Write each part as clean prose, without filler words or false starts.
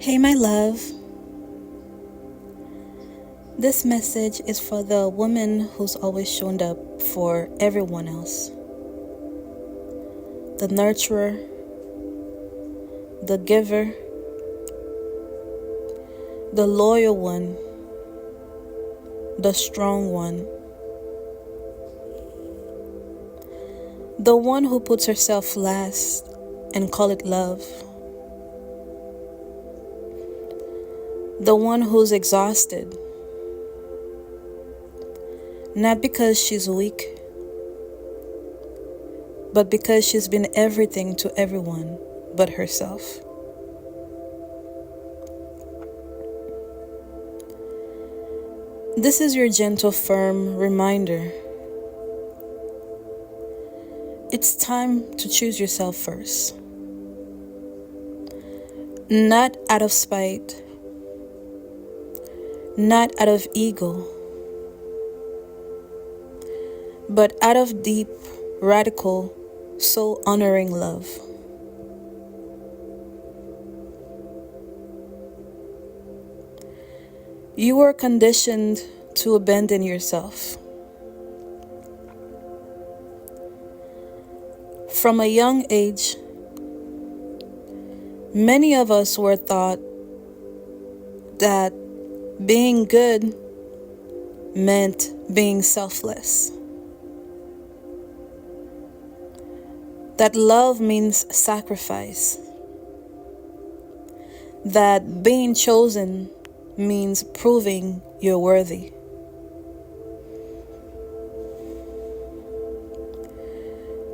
Hey, my love. This message is for the woman who's always shown up for everyone else. The nurturer, the giver, the loyal one, the strong one, the one who puts herself last and call it love, the one who's exhausted, not because she's weak, but because she's been everything to everyone but herself. This is your gentle, firm reminder. It's time to choose yourself first. Not out of spite, not out of ego, but out of deep, radical, soul-honoring love. You were conditioned to abandon yourself. From a young age, many of us were taught that being good meant being selfless. That love means sacrifice. That being chosen means proving you're worthy.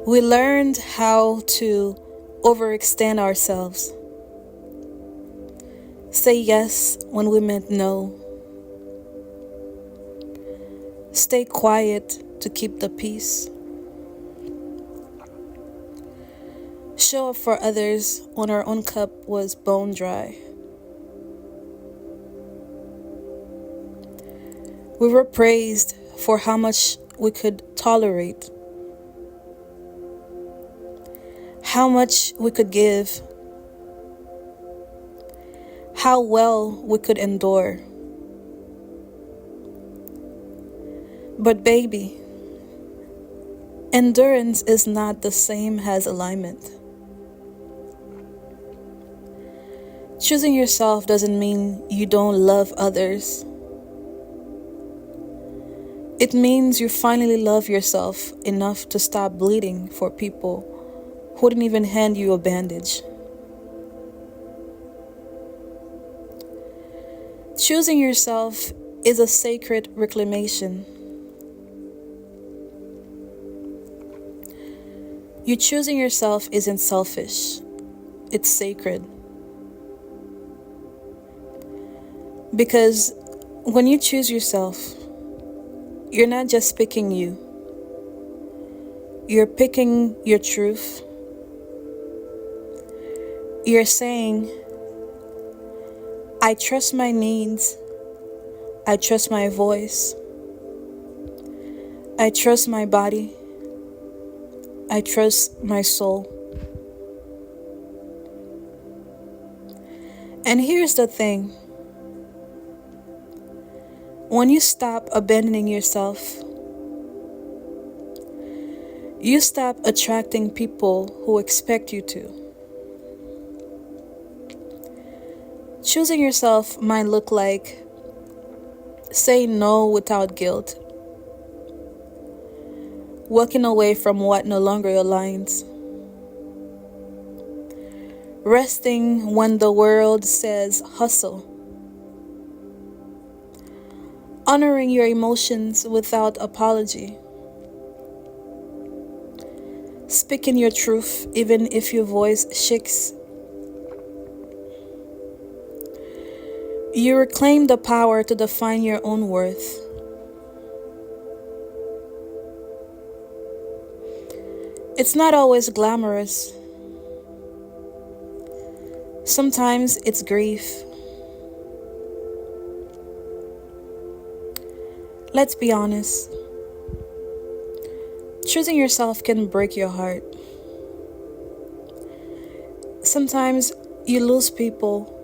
We learned how to overextend ourselves. Say yes when we meant no. Stay quiet to keep the peace. Show up for others when our own cup was bone dry. We were praised for how much we could tolerate, how much we could give, how well we could endure. But baby, endurance is not the same as alignment. Choosing yourself doesn't mean you don't love others. It means you finally love yourself enough to stop bleeding for people who didn't even hand you a bandage. Choosing yourself is a sacred reclamation. You choosing yourself isn't selfish, it's sacred. Because when you choose yourself, you're not just picking you. You're picking your truth. You're saying, I trust my needs. I trust my voice. I trust my body. I trust my soul. And here's the thing. When you stop abandoning yourself, you stop attracting people who expect you to. Choosing yourself might look like saying no without guilt, walking away from what no longer aligns, resting when the world says hustle, honoring your emotions without apology, speaking your truth even if your voice shakes. You reclaim the power to define your own worth. It's not always glamorous. Sometimes it's grief. Let's be honest. Choosing yourself can break your heart. Sometimes you lose people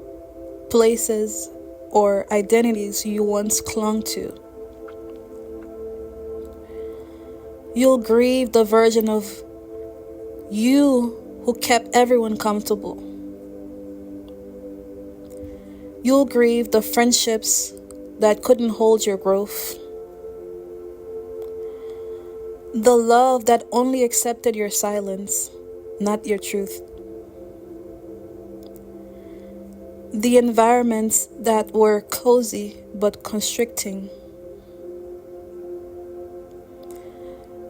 places, or identities you once clung to. You'll grieve the version of you who kept everyone comfortable. You'll grieve the friendships that couldn't hold your growth. The love that only accepted your silence, not your truth. The environments that were cozy but constricting.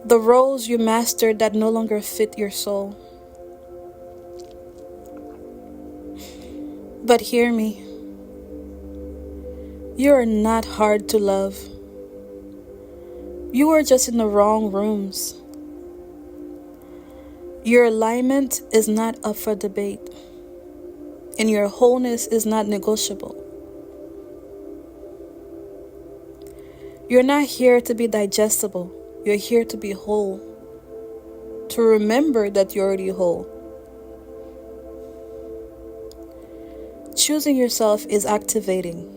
The roles you mastered that no longer fit your soul. But hear me. You are not hard to love. You are just in the wrong rooms. Your alignment is not up for debate, and your wholeness is not negotiable. You're not here to be digestible. You're here to be whole. To remember that you're already whole. Choosing yourself is activating.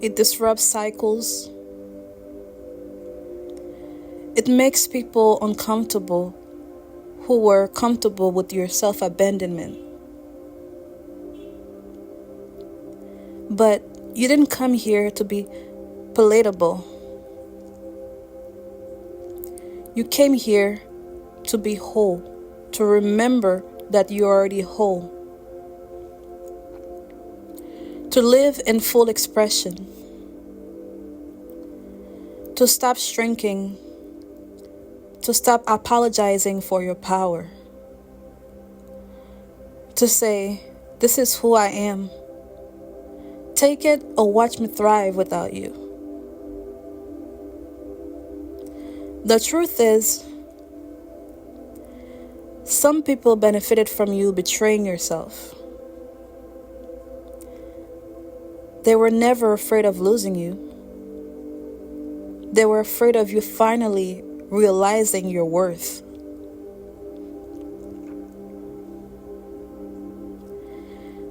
It disrupts cycles. It makes people uncomfortable who were comfortable with your self-abandonment. But you didn't come here to be palatable. You came here to be whole, to remember that you're already whole. To live in full expression. To stop shrinking. To stop apologizing for your power. To say, this is who I am. Take it or watch me thrive without you. The truth is, some people benefited from you betraying yourself. They were never afraid of losing you. They were afraid of you finally realizing your worth.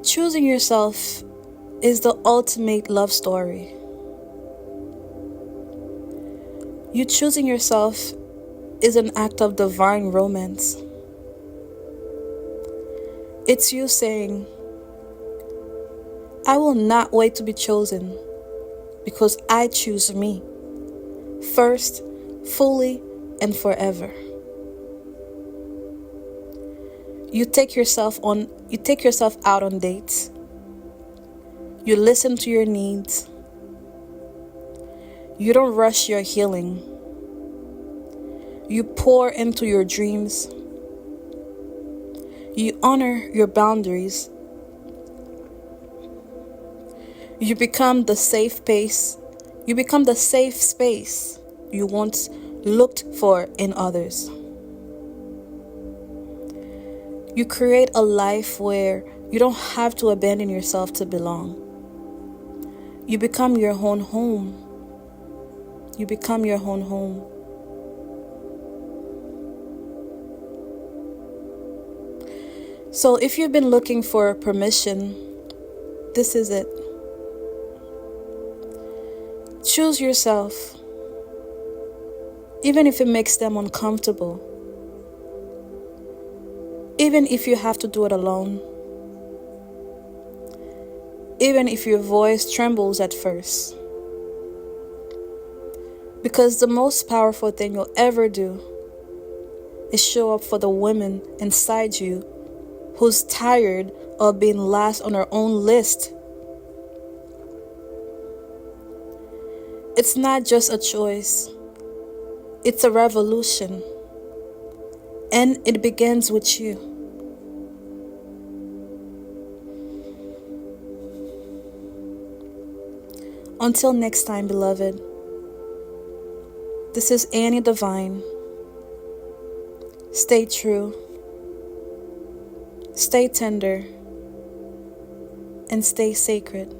Choosing yourself is the ultimate love story. You choosing yourself is an act of divine romance. It's you saying, I will not wait to be chosen because I choose me first, fully, and forever. You take yourself out on dates. You listen to your needs. You don't rush your healing. You pour into your dreams. You honor your boundaries. You become the safe space. You become the safe space you once looked for in others. You create a life where you don't have to abandon yourself to belong. You become your own home. You become your own home. So if you've been looking for permission, this is it. Choose yourself, even if it makes them uncomfortable. Even if you have to do it alone. Even if your voice trembles at first. Because the most powerful thing you'll ever do is show up for the woman inside you who's tired of being last on her own list. It's not just a choice. It's a revolution. And it begins with you. Until next time, beloved. This is Annie Divine. Stay true. Stay tender. And stay sacred.